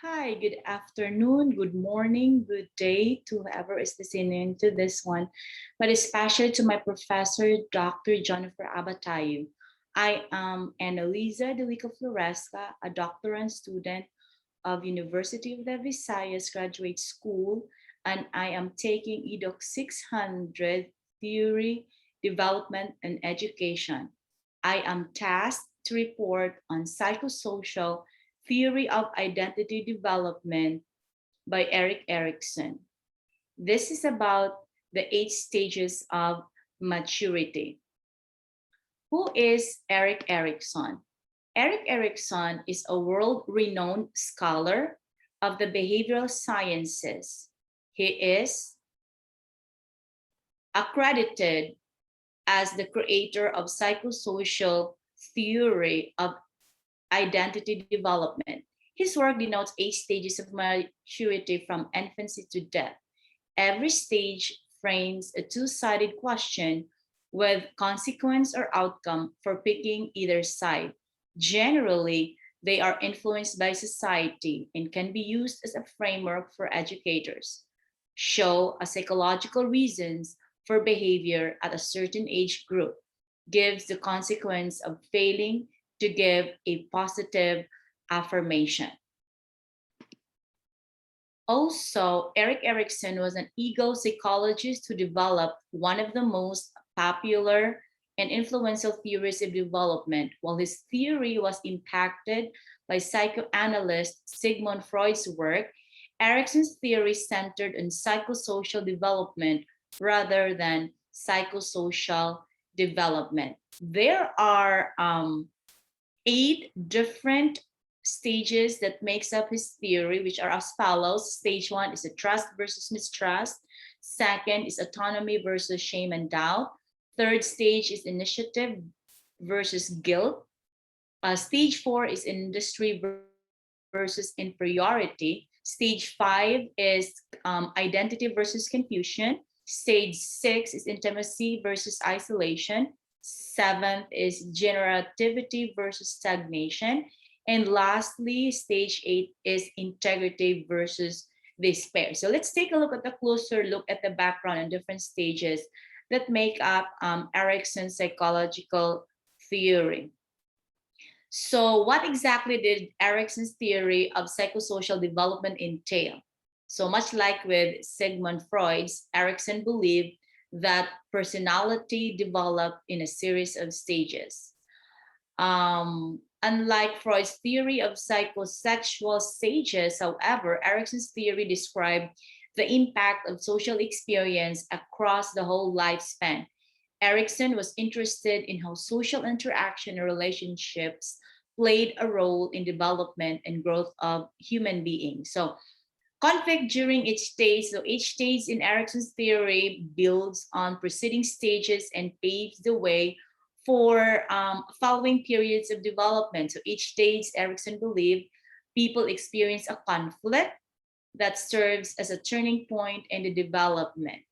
Hi, good afternoon, good morning, good day to whoever is listening to this one, but especially to my professor, Dr. Junifer Abatayo. I am Analiza Delica-Floresca, a doctorate student of University of the Visayas Graduate School, and I am taking Educ600 Theory, Development, and Education. I am tasked to report on psychosocial theory of identity development by Erik Erikson. This is about the 8 stages of maturity. Who is Erik Erikson? Erik Erikson is a world-renowned scholar of the behavioral sciences. He is accredited as the creator of psychosocial theory of identity development. His work denotes 8 stages of maturity from infancy to death. Every stage frames a two-sided question with consequence or outcome for picking either side. Generally, they are influenced by society and can be used as a framework for educators. Show a psychological reasons for behavior at a certain age group. Gives the consequence of failing to give a positive affirmation. Also, Erik Erikson was an ego psychologist who developed one of the most popular and influential theories of development. While his theory was impacted by psychoanalyst Sigmund Freud's work, Erikson's theory centered on psychosocial development rather than psychosocial development. There are 8 different stages that makes up his theory, which are as follows. Stage 1 is a trust versus mistrust. Second is autonomy versus shame and doubt. Third stage is initiative versus guilt. Stage 4 is industry versus inferiority. Stage 5 is identity versus confusion. Stage 6 is intimacy versus isolation. 7th is generativity versus stagnation. And lastly, stage 8 is integrity versus despair. So let's take a look at a closer look at the background and different stages that make up Erikson's psychological theory. So what exactly did Erikson's theory of psychosocial development entail? So much like with Sigmund Freud's, Erikson believed that personality developed in a series of stages. Unlike Freud's theory of psychosexual stages, however, Erikson's theory described the impact of social experience across the whole lifespan. Erikson was interested in how social interaction and relationships played a role in development and growth of human beings. So conflict during each stage. So each stage in Erikson's theory builds on preceding stages and paves the way for following periods of development. So each stage, Erikson believed people experience a conflict that serves as a turning point in the development.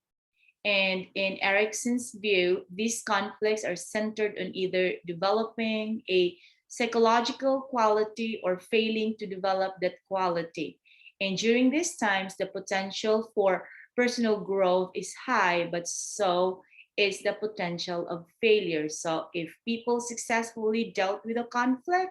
And in Erikson's view, these conflicts are centered on either developing a psychological quality or failing to develop that quality. And during these times, the potential for personal growth is high, but so is the potential of failure. So if people successfully dealt with a conflict,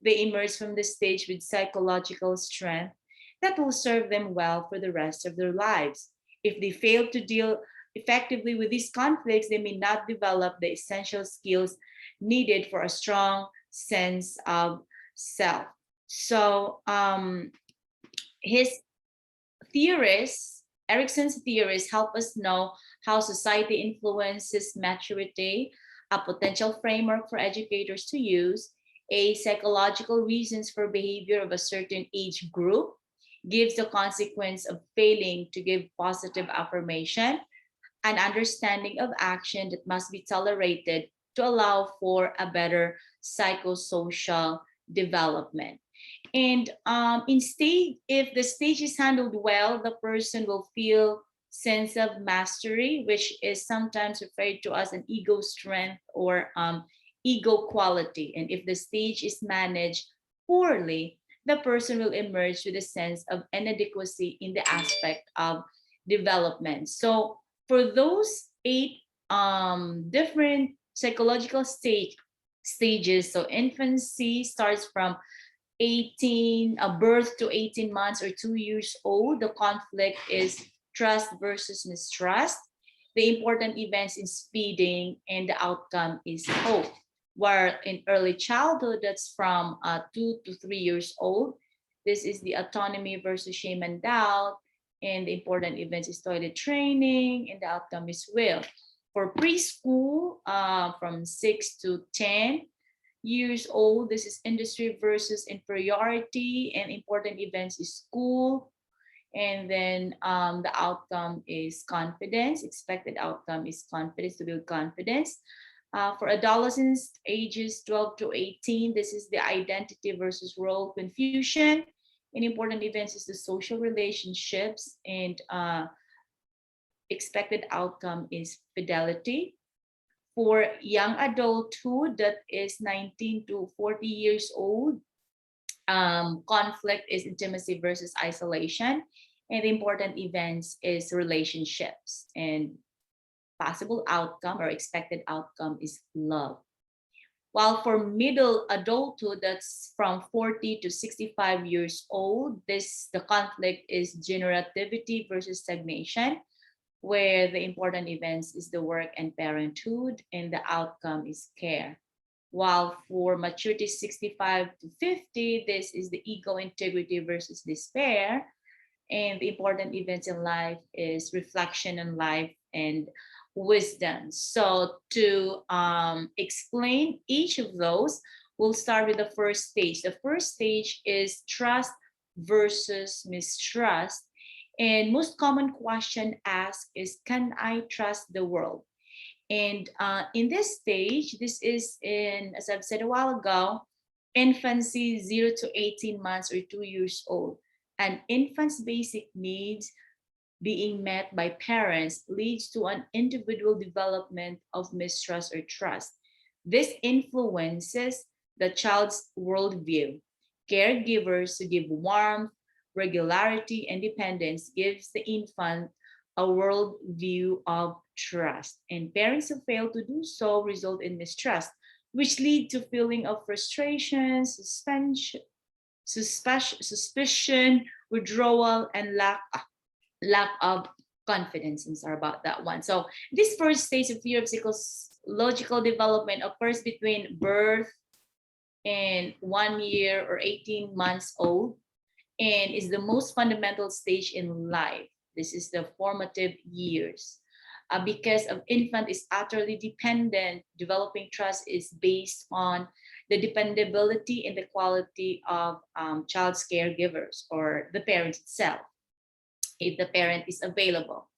they emerge from the stage with psychological strength that will serve them well for the rest of their lives. If they fail to deal effectively with these conflicts, they may not develop the essential skills needed for a strong sense of self. So his theorists, Erikson's theories, help us know how society influences maturity, a potential framework for educators to use, a psychological reasons for behavior of a certain age group, gives the consequence of failing to give positive affirmation, an understanding of action that must be tolerated to allow for a better psychosocial development. And if the stage is handled well, the person will feel sense of mastery, which is sometimes referred to as an ego strength or ego quality. And if the stage is managed poorly, the person will emerge with a sense of inadequacy in the aspect of development. So for those 8 different psychological stages, so infancy starts from 18 birth to 18 months or 2 years old. The conflict is trust versus mistrust. The important events is feeding, and the outcome is hope. Where in early childhood, that's from 2 to 3 years old, this is the autonomy versus shame and doubt. And the important events is toilet training, and the outcome is will. For preschool, from 6 to 10 years old, this is industry versus inferiority, and important events is school. And then the outcome is confidence. Expected outcome is confidence, to build confidence. For adolescents ages 12 to 18, this is the identity versus role confusion. And important events is the social relationships, and expected outcome is fidelity. For young adulthood, that is 19 to 40 years old, conflict is intimacy versus isolation, and the important events is relationships, and possible outcome or expected outcome is love. While for middle adulthood, that's from 40 to 65 years old, the conflict is generativity versus stagnation, where the important events is the work and parenthood, and the outcome is care. While for maturity 65 to 50, this is the ego integrity versus despair, and the important events in life is reflection on life and wisdom. So to explain each of those, we'll start with the first stage. The first stage is trust versus mistrust. And most common question asked is, can I trust the world? And in this stage, this is in, as I've said a while ago, infancy 0 to 18 months or 2 years old. An infant's basic needs being met by parents leads to an individual development of mistrust or trust. This influences the child's worldview. Caregivers who give warmth, regularity, and dependence gives the infant a worldview of trust. And parents who fail to do so result in mistrust, which lead to feeling of frustration, suspicion, withdrawal, and lack of confidence. I'm sorry about that one. So this first stage of theory of psychological development occurs between birth and 1 year or 18 months old, and is the most fundamental stage in life. This is the formative years. Because of infant is utterly dependent, developing trust is based on the dependability and the quality of child's caregivers or the parent itself, if the parent is available.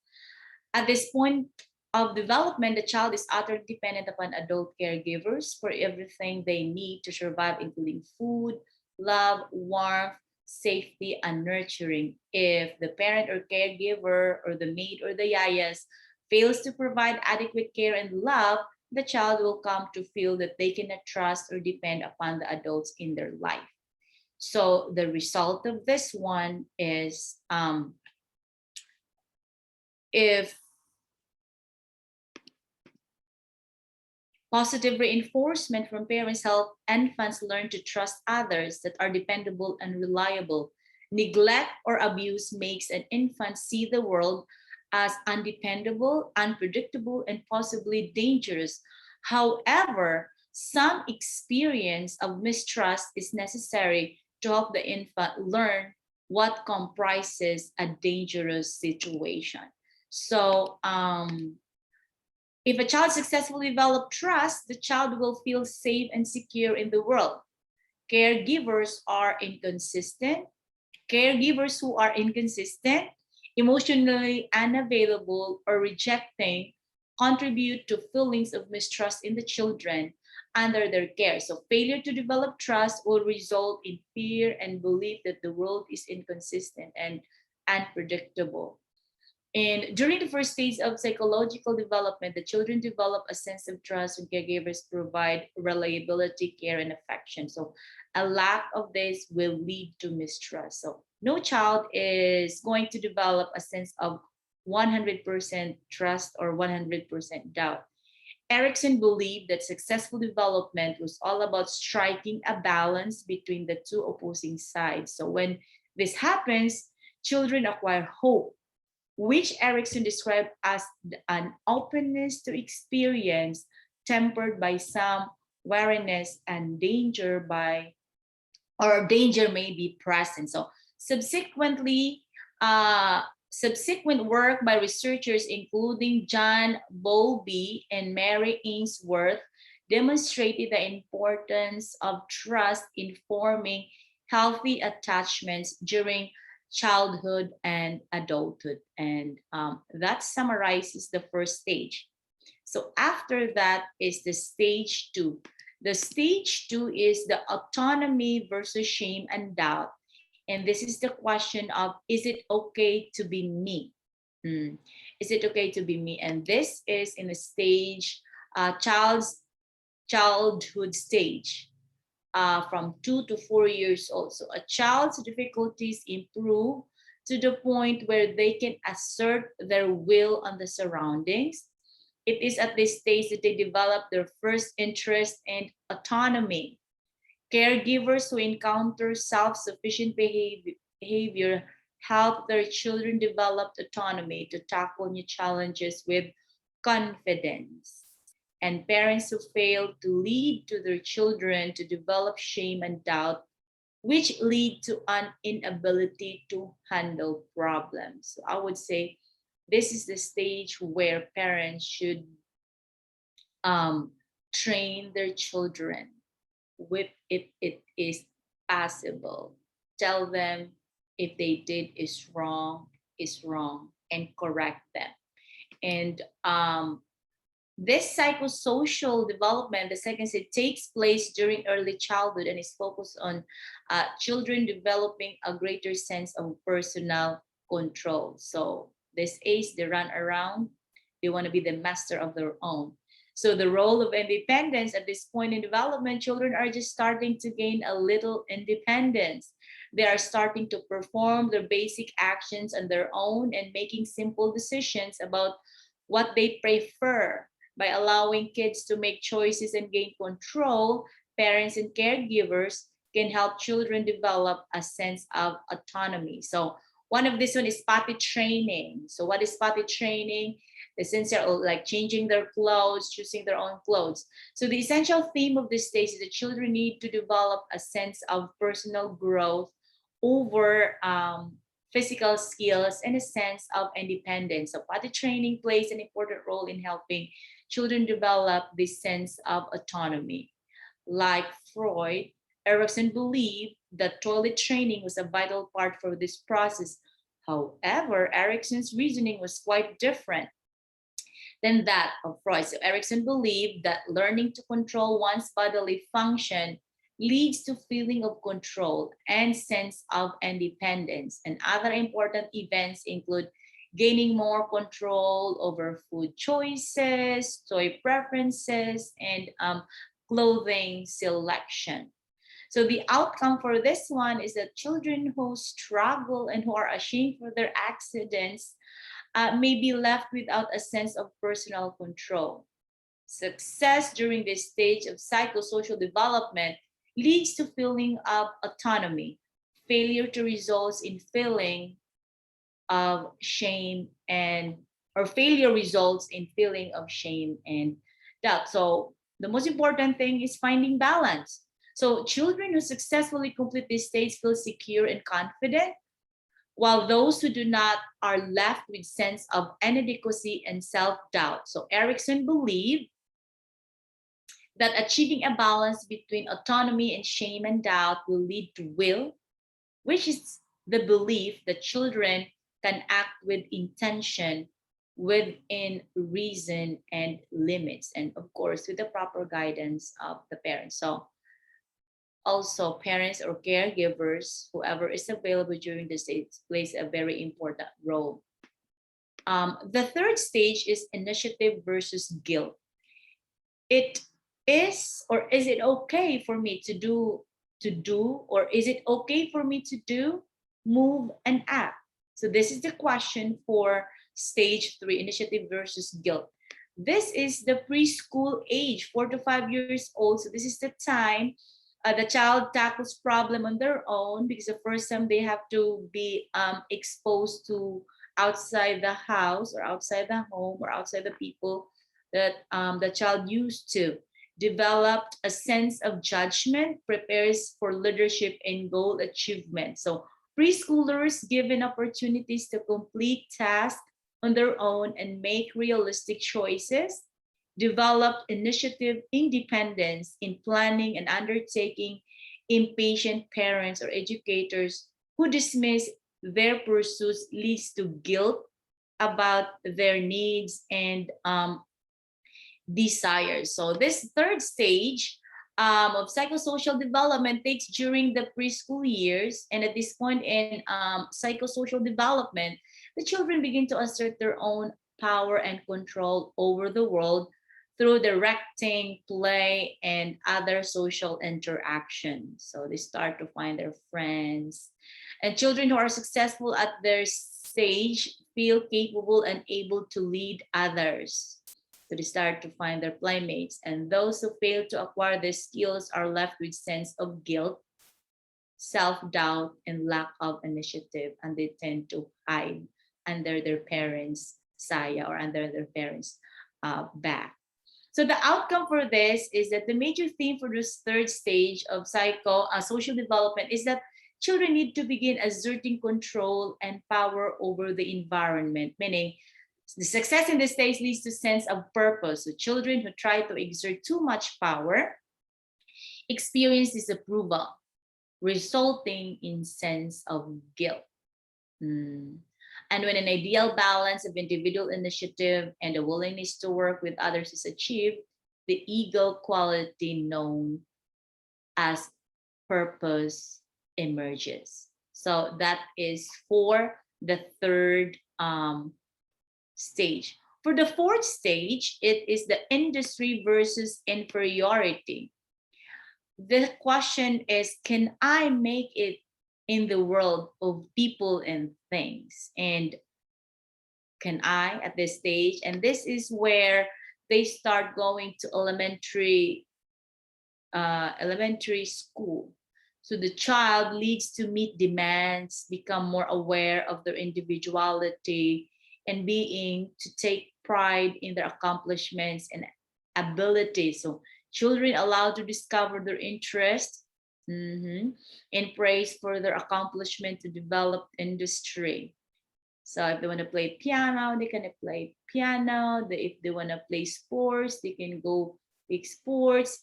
At this point of development, the child is utterly dependent upon adult caregivers for everything they need to survive, including food, love, warmth, safety, and nurturing. If the parent or caregiver or the maid or the yayas fails to provide adequate care and love, the child will come to feel that they cannot trust or depend upon the adults in their life. So the result of this one is if positive reinforcement from parents help infants learn to trust others that are dependable and reliable. Neglect or abuse makes an infant see the world as undependable, unpredictable, and possibly dangerous. However, some experience of mistrust is necessary to help the infant learn what comprises a dangerous situation. So, if a child successfully develops trust, the child will feel safe and secure in the world. Caregivers are inconsistent. Caregivers who are inconsistent, emotionally unavailable, or rejecting contribute to feelings of mistrust in the children under their care. So failure to develop trust will result in fear and belief that the world is inconsistent and unpredictable. And during the first stage of psychological development, the children develop a sense of trust when caregivers provide reliability, care, and affection. So a lack of this will lead to mistrust. So no child is going to develop a sense of 100% trust or 100% doubt. Erickson believed that successful development was all about striking a balance between the two opposing sides. So when this happens, children acquire hope, which Erickson described as an openness to experience tempered by some wariness and danger by or danger may be present. So subsequently, subsequent work by researchers including John Bowlby and Mary Ainsworth demonstrated the importance of trust in forming healthy attachments during childhood and adulthood. And that summarizes the first stage. So after that is the stage two. The stage two is the autonomy versus shame and doubt. And this is the question of, is it okay to be me? Is it okay to be me? And this is in the stage, childhood stage, from 2 to 4 years old. So a child's difficulties improve to the point where they can assert their will on the surroundings. It is at this stage that they develop their first interest and autonomy. Caregivers who encounter self-sufficient behavior help their children develop autonomy to tackle new challenges with confidence. And parents who fail to lead to their children to develop shame and doubt, which lead to an inability to handle problems. So I would say this is the stage where parents should train their children with if it is possible. Tell them if they did is wrong, and correct them. And this psychosocial development, the second stage, takes place during early childhood and is focused on children developing a greater sense of personal control. So this age, they run around, they want to be the master of their own. So the role of independence at this point in development, children are just starting to gain a little independence. They are starting to perform their basic actions on their own and making simple decisions about what they prefer. By allowing kids to make choices and gain control, parents and caregivers can help children develop a sense of autonomy. So one of this one is potty training. So what is potty training? The sense of like changing their clothes, choosing their own clothes. So the essential theme of this stage is that children need to develop a sense of personal growth over physical skills and a sense of independence. So potty training plays an important role in helping children develop this sense of autonomy. Like Freud, Erickson believed that toilet training was a vital part for this process. However, Erickson's reasoning was quite different than that of Freud. So Erickson believed that learning to control one's bodily function leads to feeling of control and sense of independence. And other important events include gaining more control over food choices, toy preferences, and clothing selection. So the outcome for this one is that children who struggle and who are ashamed for their accidents may be left without a sense of personal control. Success during this stage of psychosocial development leads to feeling of autonomy. Failure to results in feeling of shame and or failure results in feeling of shame and doubt. So the most important thing is finding balance. So children who successfully complete this stage feel secure and confident, while those who do not are left with sense of inadequacy and self-doubt. So Erickson believed that achieving a balance between autonomy and shame and doubt will lead to will, which is the belief that children can act with intention within reason and limits, and of course with the proper guidance of the parents. So also parents or caregivers, whoever is available during this stage, plays a very important role. The third stage is initiative versus guilt. It is, or is it okay for me to do, or is it okay for me to do, move, and act? So this is the question for stage 3, initiative versus guilt. This is the preschool age, 4 to 5 years old. So this is the time the child tackles problem on their own, because the first time they have to be exposed to outside the house or outside the home or outside the people that the child used to. Developed a sense of judgment, prepares for leadership and goal achievement. So preschoolers given opportunities to complete tasks on their own and make realistic choices, developed initiative independence in planning and undertaking. Impatient parents or educators who dismiss their pursuits leads to guilt about their needs and desires. So this third stage of psychosocial development takes during the preschool years, and at this point in psychosocial development, the children begin to assert their own power and control over the world through directing, play, and other social interaction. So they start to find their friends. And children who are successful at their stage feel capable and able to lead others. So they start to find their playmates. And those who fail to acquire these skills are left with sense of guilt, self-doubt, and lack of initiative, and they tend to hide under their parents' saya or under their parents' back. So the outcome for this is that the major theme for this third stage of social development is that children need to begin asserting control and power over the environment, meaning the success in this stage leads to sense of purpose. So children who try to exert too much power experience disapproval, resulting in sense of guilt. And when an ideal balance of individual initiative and a willingness to work with others is achieved, the ego quality known as purpose emerges. So that is for the third stage. For the fourth stage, it is the industry versus inferiority. The question is, can I make it in the world of people and things? And can I at this stage? And this is where they start going to elementary school. So the child needs to meet demands, become more aware of their individuality, and being to take pride in their accomplishments and abilities. So children allowed to discover their interests and praise for their accomplishment to develop industry. So if they want to play piano, they can play piano. If they want to play sports, they can go pick sports.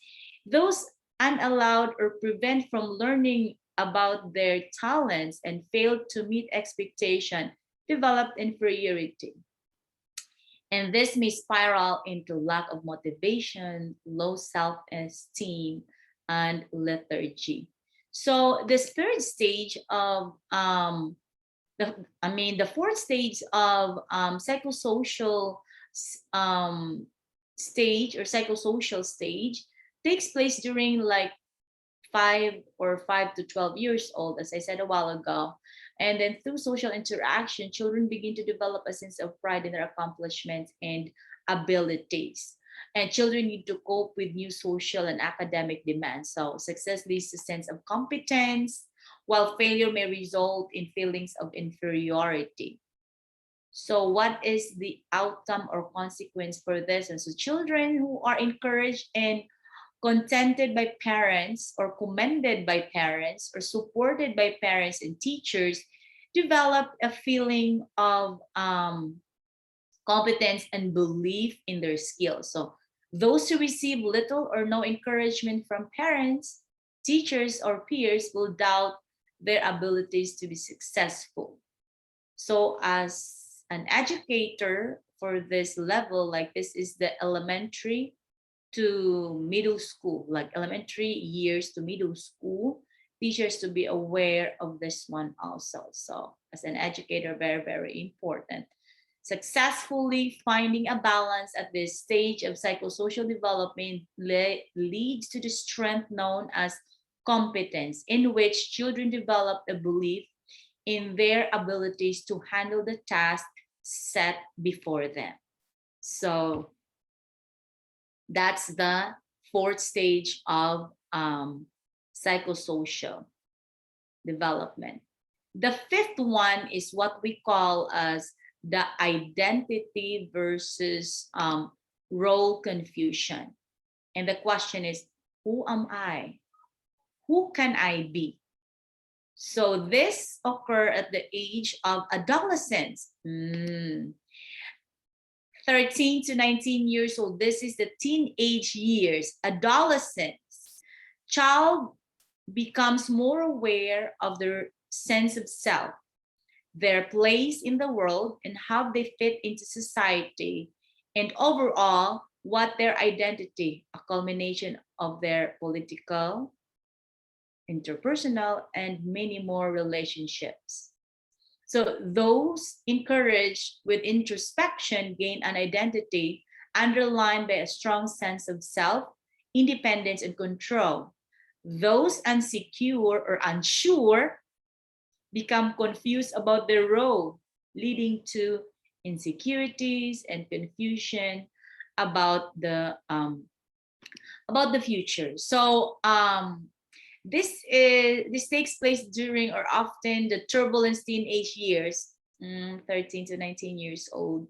Those unallowed or prevent from learning about their talents and fail to meet expectation developed inferiority. And this may spiral into lack of motivation, low self-esteem, and lethargy. So this third stage of the fourth stage of psychosocial stage or psychosocial stage takes place during like 5 to 12 years old, as I said a while ago. And then through social interaction, children begin to develop a sense of pride in their accomplishments and abilities. And children need to cope with new social and academic demands. So success leads to sense of competence, while failure may result in feelings of inferiority. So what is the outcome or consequence for this? And so children who are encouraged and contented by parents or commended by parents or supported by parents and teachers develop a feeling of competence and belief in their skills. So those who receive little or no encouragement from parents, teachers, or peers will doubt their abilities to be successful. So as an educator for this level, like this is the elementary to middle school, like elementary years to middle school, teachers to be aware of this one also. So as an educator, very, very important. Successfully finding a balance at this stage of psychosocial development leads to the strength known as competence, in which children develop a belief in their abilities to handle the task set before them. So that's the fourth stage of psychosocial development. The fifth one is what we call as the identity versus role confusion. And the question is, who am I? Who can I be? So this occurs at the age of adolescence. 13 to 19 years old. This is the teenage years, adolescence. Child becomes more aware of their sense of self, their place in the world, and how they fit into society, and overall, what their identity, a culmination of their political, interpersonal, and many more relationships. So those encouraged with introspection gain an identity underlined by a strong sense of self, independence, and control. Those insecure or unsure become confused about their role, leading to insecurities and confusion about the future. So this takes place during or often the turbulence teenage years, 13 to 19 years old.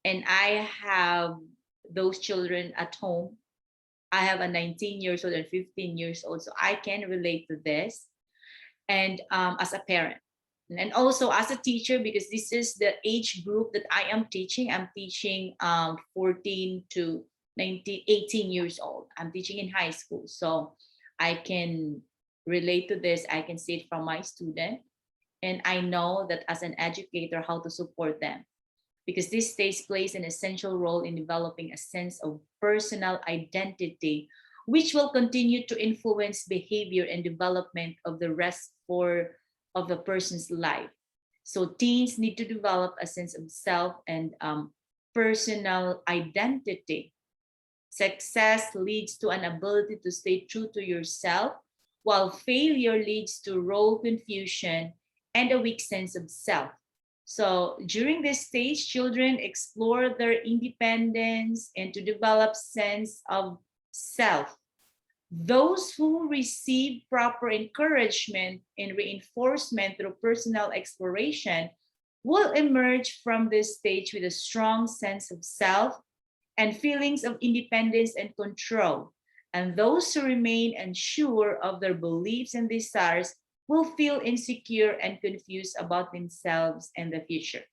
And I have those children at home. I have a 19 years old and 15 years old, so I can relate to this. And as a parent, and also as a teacher, because this is the age group that I am teaching. I'm teaching 14 to 19, 18 years old. I'm teaching in high school, so I can relate to this. I can see it from my student, and I know that as an educator, how to support them, because this stage plays an essential role in developing a sense of personal identity, which will continue to influence behavior and development of the rest of the person's life. So teens need to develop a sense of self and personal identity. Success leads to an ability to stay true to yourself, while failure leads to role confusion and a weak sense of self. So during this stage, children explore their independence and to develop sense of self. Those who receive proper encouragement and reinforcement through personal exploration will emerge from this stage with a strong sense of self and feelings of independence and control. And those who remain unsure of their beliefs and desires will feel insecure and confused about themselves and the future.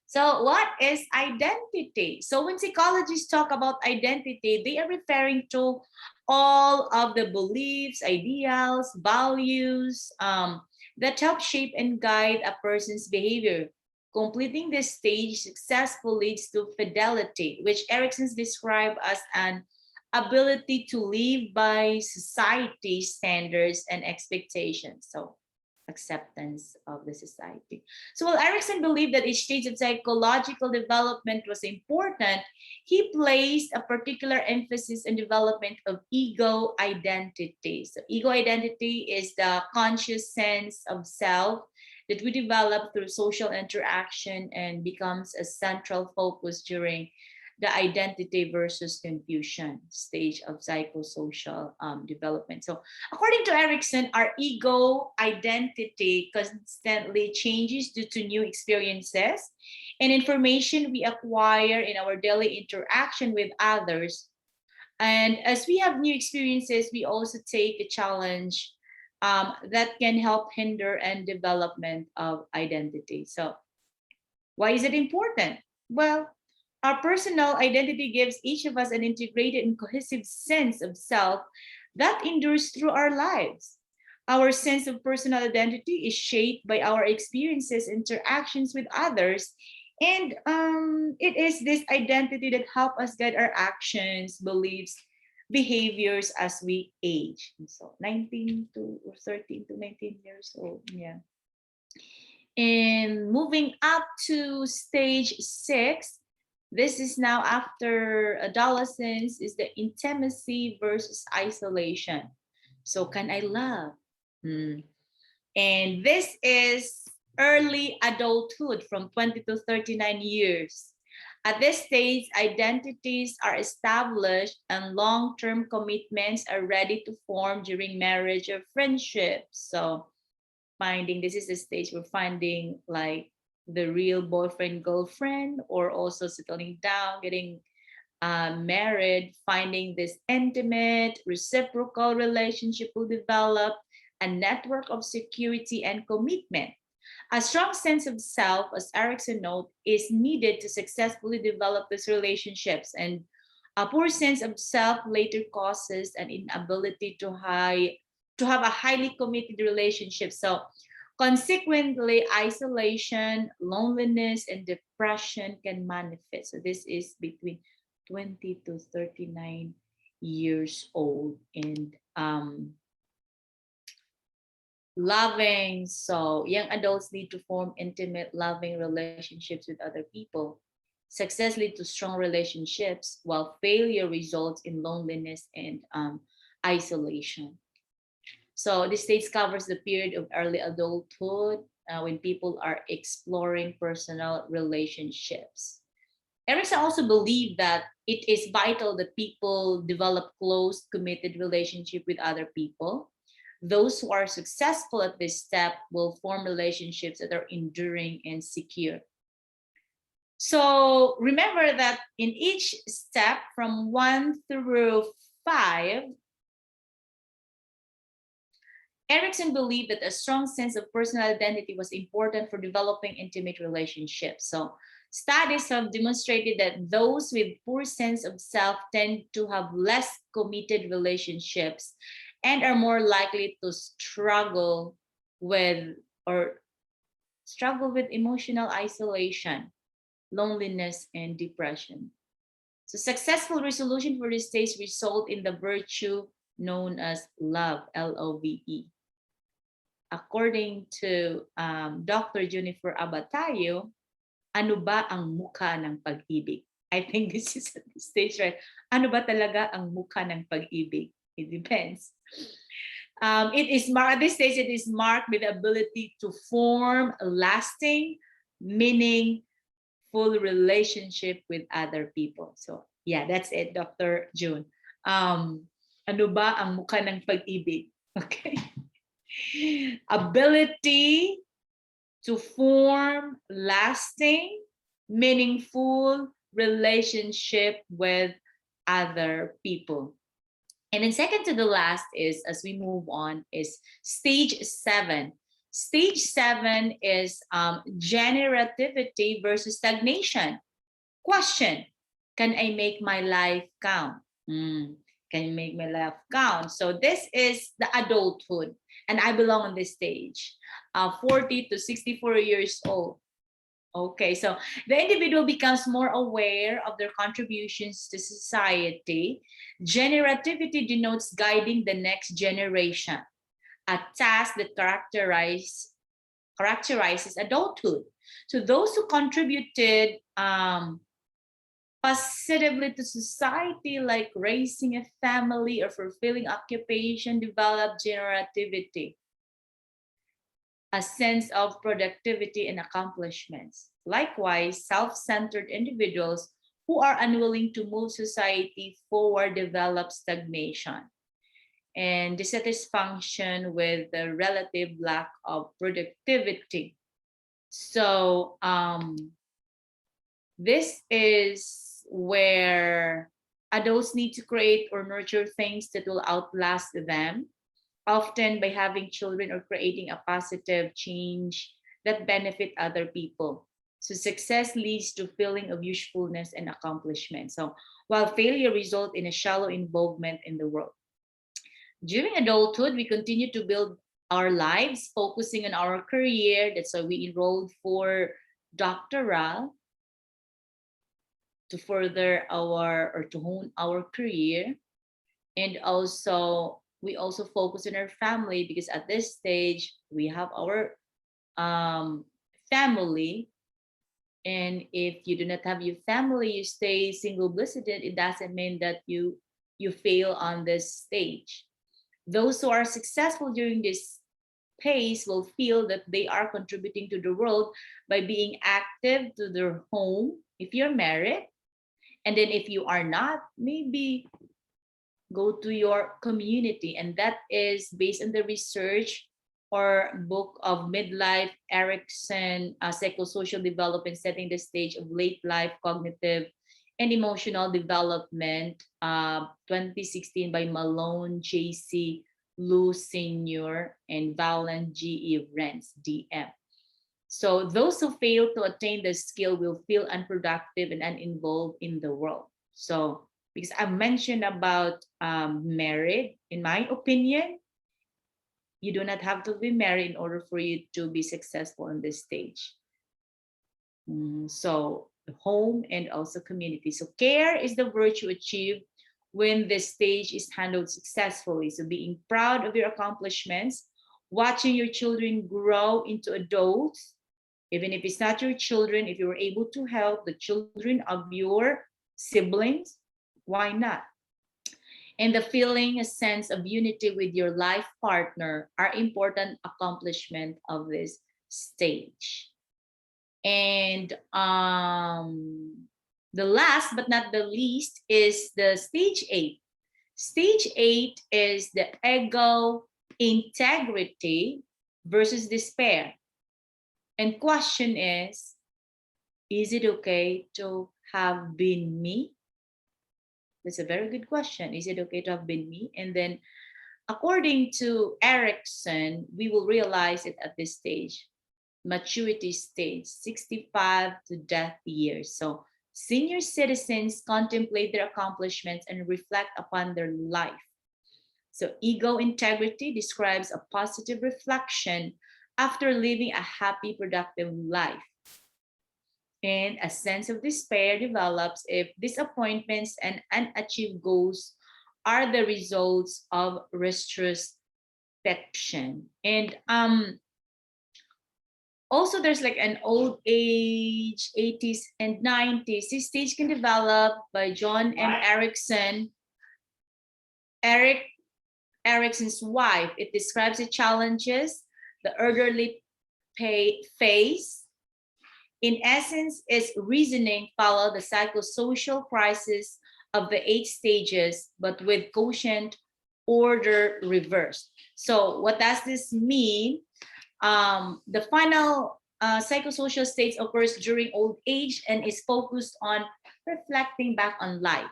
So what is identity? So when psychologists talk about identity, they are referring to all of the beliefs, ideals, values that help shape and guide a person's behavior. Completing this stage successfully leads to fidelity, which Erickson described as an ability to live by society standards and expectations. So acceptance of the society. So while Erickson believed that each stage of psychological development was important, he placed a particular emphasis on development of ego identity. So ego identity is the conscious sense of self that we develop through social interaction and becomes a central focus during the identity versus confusion stage of psychosocial development. So according to Erickson, our ego identity constantly changes due to new experiences and information we acquire in our daily interaction with others. And as we have new experiences, we also take a challenge that can help hinder and development of identity. So why is it important? Well, our personal identity gives each of us an integrated and cohesive sense of self that endures through our lives. Our sense of personal identity is shaped by our experiences, interactions with others, and it is this identity that helps us guide our actions, beliefs, behaviors as we age. So 19 to or 13 to 19 years old, yeah. And moving up to stage 6, this is now after adolescence, is the intimacy versus isolation. So can I love? And this is early adulthood from 20 to 39 years. At this stage, identities are established and long-term commitments are ready to form during marriage or friendship. So this is the stage we're finding like the real boyfriend, girlfriend, or also settling down, getting married, finding this intimate, reciprocal relationship will develop a network of security and commitment. A strong sense of self, as Erickson notes, is needed to successfully develop these relationships, and a poor sense of self later causes an inability to have a highly committed relationship. So consequently, isolation, loneliness, and depression can manifest. So this is between 20 to 39 years old. And loving, so young adults need to form intimate, loving relationships with other people. Success leads to strong relationships, while failure results in loneliness and isolation. So this stage covers the period of early adulthood when people are exploring personal relationships. Erikson also believed that it is vital that people develop close, committed relationship with other people. Those who are successful at this step will form relationships that are enduring and secure. So remember that in each step from 1 through 5, Erikson believed that a strong sense of personal identity was important for developing intimate relationships. So studies have demonstrated that those with poor sense of self tend to have less committed relationships and are more likely to struggle with emotional isolation, loneliness, and depression. So successful resolution for this stage result in the virtue known as love, L-O-V-E. According to Dr. Junifer Abatayo, ano ba ang mukha ng pag-ibig? I think this is at the stage, right? Ano ba talaga ang mukha ng pag-ibig? It depends. At this stage, it is marked with the ability to form a lasting, meaningful relationship with other people. So yeah, that's it, Dr. June. Ano ba ang mukha ng pag-ibig? Okay. Ability to form lasting, meaningful relationship with other people. And then second to the last is, as we move on, is stage 7. Stage 7 is generativity versus stagnation. Question, can I make my life count? Can you make my life count? So this is the adulthood, and I belong on this stage, 40 to 64 years old. Okay, so the individual becomes more aware of their contributions to society. Generativity denotes guiding the next generation, a task that characterizes adulthood. So those who contributed positively to society, like raising a family or fulfilling occupation, develop generativity, a sense of productivity and accomplishments. Likewise, self-centered individuals who are unwilling to move society forward develop stagnation and dissatisfaction with the relative lack of productivity. So this is where adults need to create or nurture things that will outlast them, often by having children or creating a positive change that benefit other people. So success leads to feeling of usefulness and accomplishment. So while failure results in a shallow involvement in the world. During adulthood, we continue to build our lives, focusing on our career. That's why we enrolled for doctoral, to further to hone our career. And also, we also focus on our family, because at this stage, we have our family. And if you do not have your family, you stay single blistered, it doesn't mean that you fail on this stage. Those who are successful during this phase will feel that they are contributing to the world by being active to their home if you're married. And then if you are not, maybe go to your community. And that is based on the research or book of Midlife Erickson, Psychosocial Development, Setting the Stage of Late Life Cognitive and Emotional Development, 2016 by Malone J.C. Lou Sr. and Valen G.E. Rents, DM. So those who fail to attain the skill will feel unproductive and uninvolved in the world. So because I mentioned about married, in my opinion, you do not have to be married in order for you to be successful on this stage. So home and also community. So care is the virtue achieved when the stage is handled successfully. So being proud of your accomplishments, watching your children grow into adults, even if it's not your children, if you were able to help the children of your siblings, why not? And the feeling a sense of unity with your life partner are important accomplishment of this stage. And the last but not the least is the stage 8. Stage 8 is the ego integrity versus despair. And question is it okay to have been me? That's a very good question. Is it okay to have been me? And then according to Erickson, we will realize it at this stage, maturity stage, 65 to death years. So senior citizens contemplate their accomplishments and reflect upon their life. So ego integrity describes a positive reflection after living a happy, productive life. And a sense of despair develops if disappointments and unachieved goals are the results of retrospection. And also there's like an old age, 80s and 90s. This stage can develop by John M. Erickson, Erik Erikson's wife. It describes the challenges the elderly face. In essence, its reasoning follow the psychosocial crisis of the 8 stages, but with quotient order reversed. So what does this mean? The final psychosocial stage occurs during old age and is focused on reflecting back on life.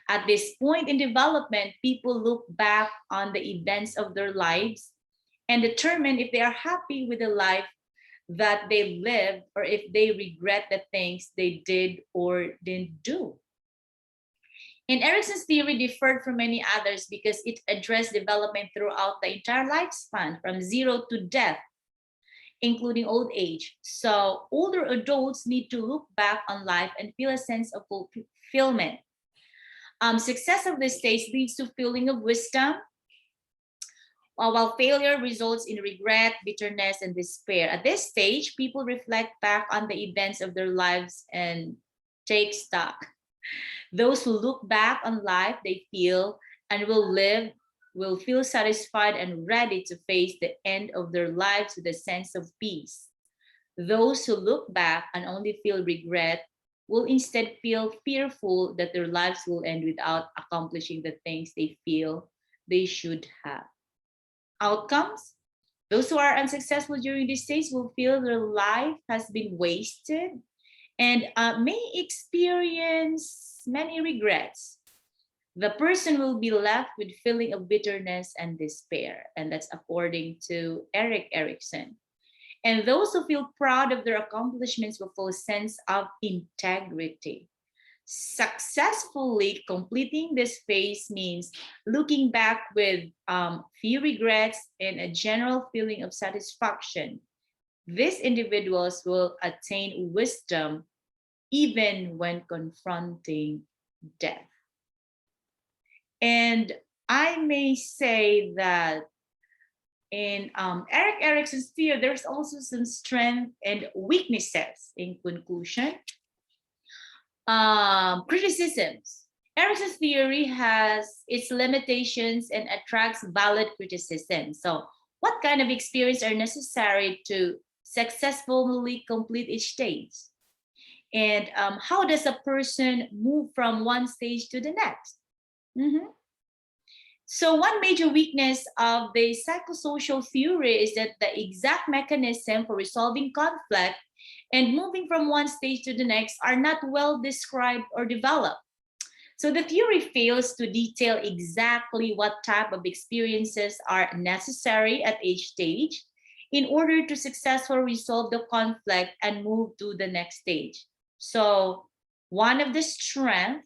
At this point in development, people look back on the events of their lives and determine if they are happy with the life that they lived or if they regret the things they did or didn't do. And Erickson's theory differed from many others because it addressed development throughout the entire lifespan from 0 to death, including old age. So older adults need to look back on life and feel a sense of fulfillment. Success of this stage leads to feeling of wisdom, while failure results in regret, bitterness, and despair. At this stage, people reflect back on the events of their lives and take stock. Those who look back on life, they feel and will feel satisfied and ready to face the end of their lives with a sense of peace. Those who look back and only feel regret will instead feel fearful that their lives will end without accomplishing the things they feel they should have. Outcomes: those who are unsuccessful during this stage will feel their life has been wasted and may experience many regrets. The person will be left with feeling of bitterness and despair, and that's according to Erik Erickson. And those who feel proud of their accomplishments will feel a sense of integrity. Successfully completing this phase means looking back with few regrets and a general feeling of satisfaction. These individuals will attain wisdom even when confronting death. And I may say that In Erik Erickson's theory, there's also some strength and weaknesses. In conclusion, criticisms. Erickson's theory has its limitations and attracts valid criticism. So, what kind of experience are necessary to successfully complete each stage? And how does a person move from one stage to the next? Mhm. So one major weakness of the psychosocial theory is that the exact mechanism for resolving conflict and moving from one stage to the next are not well described or developed. So the theory fails to detail exactly what type of experiences are necessary at each stage in order to successfully resolve the conflict and move to the next stage. So one of the strengths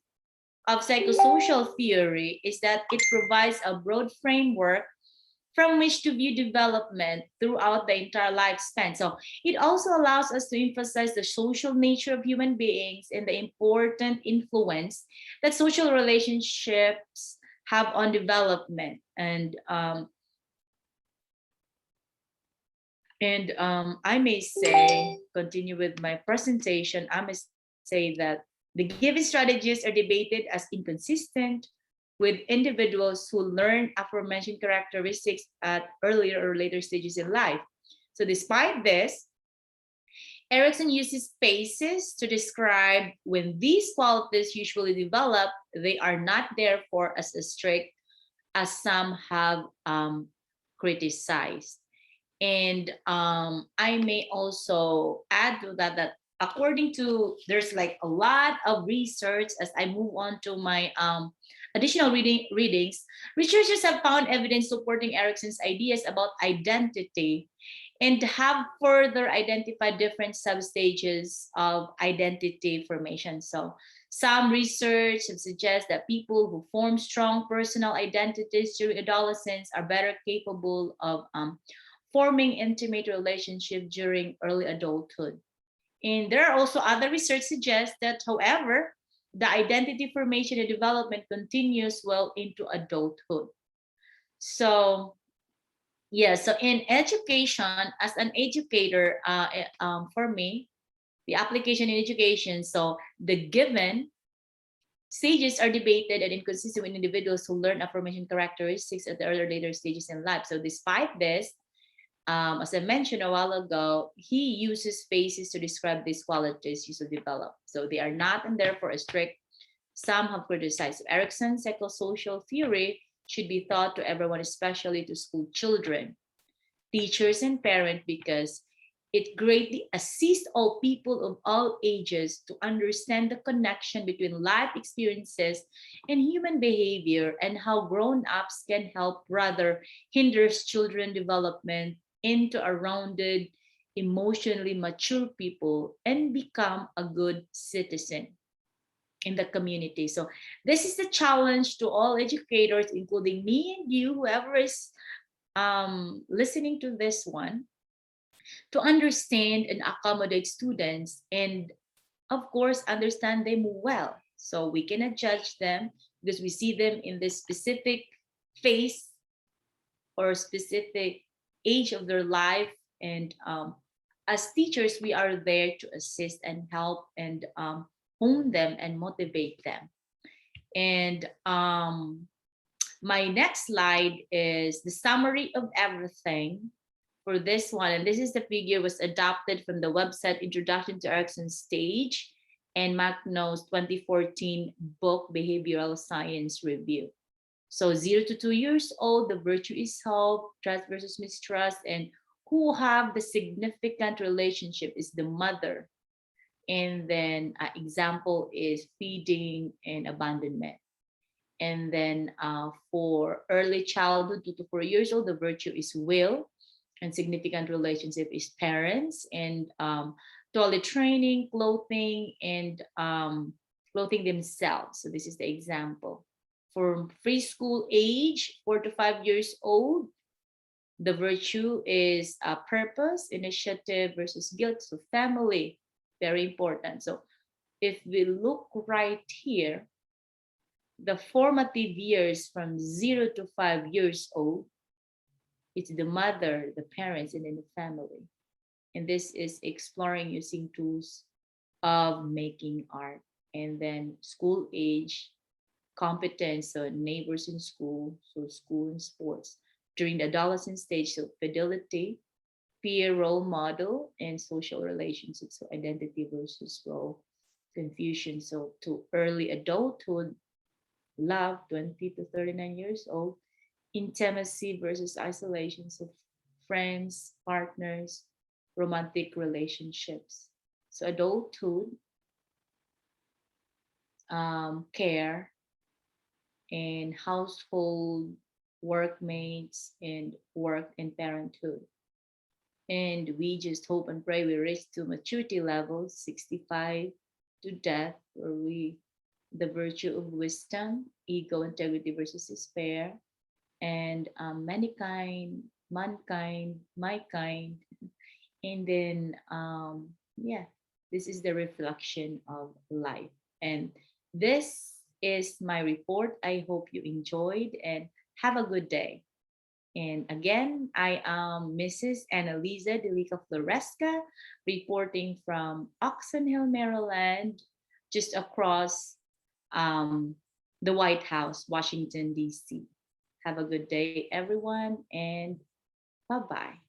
of psychosocial theory is that it provides a broad framework from which to view development throughout the entire lifespan. So it also allows us to emphasize the social nature of human beings and the important influence that social relationships have on development. I may say, continue with my presentation, I may say that the given strategies are debated as inconsistent with individuals who learn aforementioned characteristics at earlier or later stages in life. So despite this, Erickson uses phases to describe when these qualities usually develop. They are not therefore as strict as some have criticized. And I may also add to that that according to, there's like a lot of research as I move on to my additional readings, researchers have found evidence supporting Erickson's ideas about identity and have further identified different substages of identity formation. So some research suggests that people who form strong personal identities during adolescence are better capable of forming intimate relationships during early adulthood. And there are also other research suggests that, however, the identity formation and development continues well into adulthood. So, yeah, so in education, as an educator, for me, the application in education, so the given stages are debated and inconsistent with individuals who learn aforementioned characteristics at the earlier later stages in life. So despite this, as I mentioned a while ago, he uses phases to describe these qualities usually develop. So they are not and therefore strict. Some have criticized Erickson's psychosocial theory should be taught to everyone, especially to school children, teachers, and parents, because it greatly assists all people of all ages to understand the connection between life experiences and human behavior and how grown-ups can help rather hinders children development into a rounded, emotionally mature people and become a good citizen in the community. So this is the challenge to all educators, including me and you, whoever is listening to this one, to understand and accommodate students and of course understand them well, so we cannot judge them because we see them in this specific phase or specific age of their life. And as teachers, we are there to assist and help and hone them and motivate them. And my next slide is the summary of everything for this one. And this is the figure was adopted from the website Introduction to Erickson's Stage and Macno's 2014 book, Behavioral Science Review. So 0 to 2 years old, the virtue is hope, trust versus mistrust, and who have the significant relationship is the mother. And then example is feeding and abandonment. And then for early childhood, 2 to 4 years old, the virtue is will, and significant relationship is parents and toilet training, clothing, and clothing themselves. So this is the example. For preschool age, 4 to 5 years old, the virtue is purpose, initiative versus guilt. So family, very important. So if we look right here, the formative years from 0 to 5 years old, It's the mother, the parents, and then the family. And this is exploring using tools of making art. And then school age competence, so neighbors in school, so school and sports. During the adolescent stage, so fidelity, peer role model, and social relationships, so identity versus role, confusion. So to early adulthood, love, 20 to 39 years old, intimacy versus isolation, so friends, partners, romantic relationships. So adulthood, care, and household, workmates, and work and parenthood. And we just hope and pray we reach to maturity level 65 to death, where we the virtue of wisdom, ego, integrity versus despair, and mankind, my kind, and then yeah, this is the reflection of life. And this is my report. I hope you enjoyed and have a good day. And again, I am Mrs. Analiza Delica-Floresca, reporting from Oxon Hill, Maryland, just across um, the White House, Washington, D.C. Have a good day, everyone, and bye bye.